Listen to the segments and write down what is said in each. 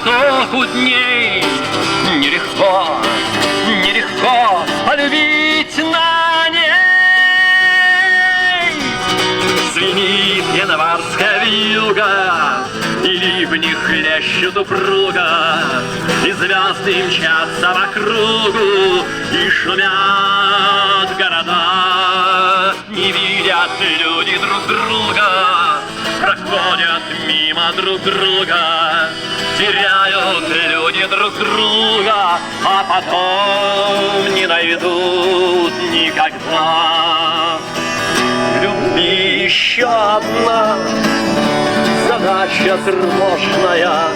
потоку дней. Нелегко, нелегко полюбить на ней. Звенит январская вьюга, и ливни хлещут упруга, и звезды мчатся по кругу, и шумят города. Не видят люди друг друга, проходят мимо друг друга, теряют люди друг друга, а потом не найдут никогда. Любви еще одна задача сложная.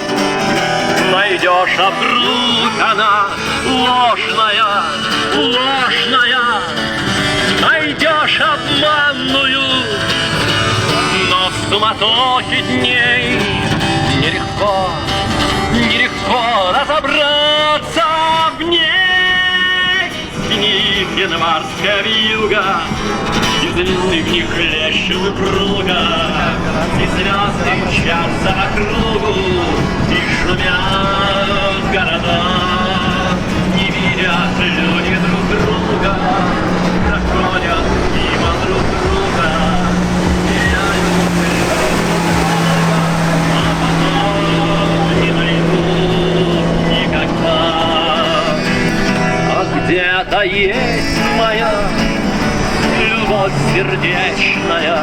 Найдешь, а вдруг она ложная, ложная. Найдешь обманную, но в суматохе дней нелегко, нелегко разобраться в ней. Звенит январская вьюга, из ливней хлещут упруга, и звезды мчатся по кругу, и шумят города. Не видят люди друг друга, проходят мимо друг друга, теряют друг друга, а потом не найдут никогда. А где-то есть моя любовь сердечная,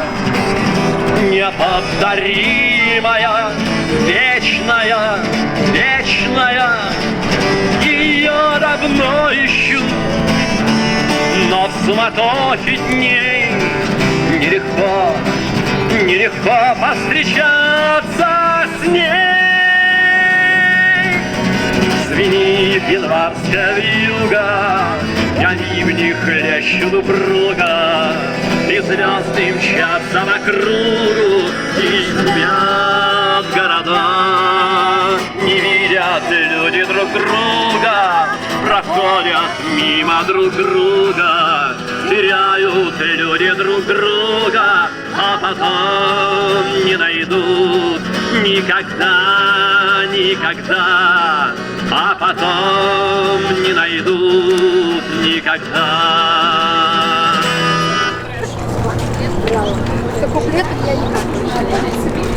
неповторимая, вечная, вечная. Ее давно ищу, но в суматохе дней нелегко, нелегко повстречаться с ней. Звенит январская вьюга, и ливни хлещут упруга, и звезды мчатся по кругу, и шумят города. Не видят люди друг друга, проходят мимо друг друга, теряют люди друг друга, а потом не найдут никогда, никогда, а потом не найдут никогда. Куплетов я не знаю.